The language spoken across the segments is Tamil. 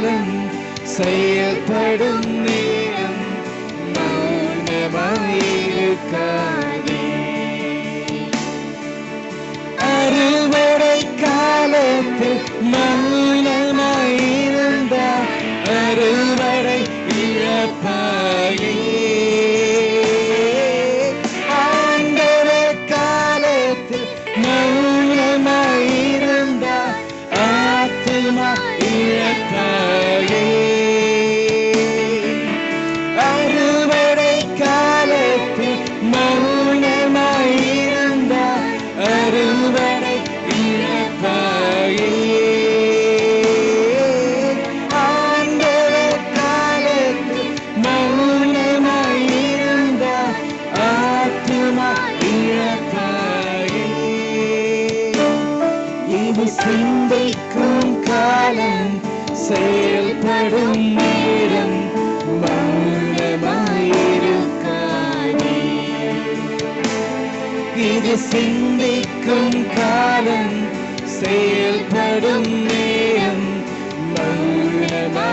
காலம் செயல்படும் நேரம் மௌனமாயிருக்காதே. அறுவடை காலத்தில் மௌனமாயிருந்தால் அறுவடை இழப்பாயே. ஆண்டவர் காலத்தில் மௌனமாயிருந்தால் ஆத்துமா இழப்பாயே. அறுவடை காலத்தில் மௌனமாயிருந்தால் அறுவடை இழப்பாயே. ஆண்டவர் காலத்தில் மௌனமாயிருந்தால் ஆத்துமா இழப்பாயே. இது சிந்திக்கும் காலம் செயல்படும் நேரம் மௌனமாயிருக்காதே. இது சிந்திக்கும் காலம் செயல்படும் நேரம் மௌனமாயிருக்காதே.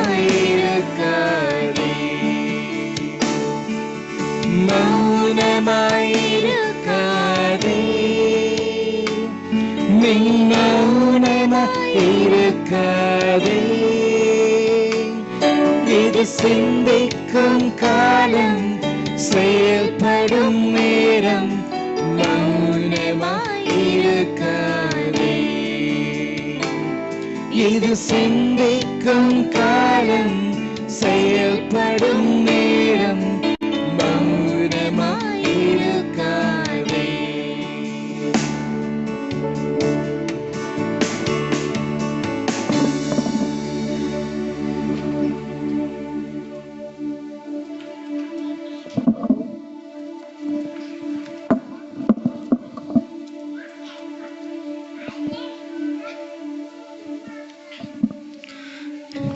மௌனமாயிருக்காதே. நீ மௌனமாயிருக்காதே. இது சிந்திக்கும் காலம் செயல்படும் நேரம் மௌனமாயிருக்காதே. இது சிந்திக்கும் காலம் செயல்படும் நேரம் மௌனமாயிருக்காதே.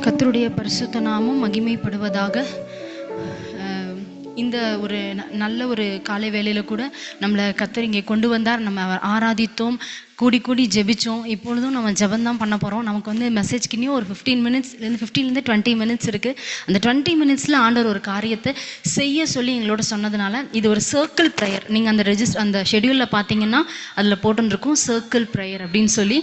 கர்த்தருடைய பரிசுத்த நாமம் மகிமைப்படுவதாக. இந்த ஒரு நல்ல ஒரு காலை வேளையில் கூட நம்மளை கர்த்தர் இங்கே கொண்டு வந்தார். நம்ம ஆராதித்தோம், கூடி கூடி ஜெபிச்சோம். இப்பொழுதும் நம்ம ஜெபந்தான் பண்ண போகிறோம். நமக்கு வந்து மெசேஜ்க்கு இன்னும் ஒரு 15 to 20 மினிட்ஸ் இருக்குது. அந்த 20 மினிட்ஸில் ஆண்டவர் ஒரு காரியத்தை செய்ய சொல்லி எங்களோட சொன்னதுனால இது ஒரு சர்க்கிள் ப்ரேயர். நீங்கள் அந்த அந்த ஷெடியூலில் பார்த்தீங்கன்னா அதில் போட்டுருக்கும் சர்க்கிள் ப்ரேயர் அப்படின்னு சொல்லி.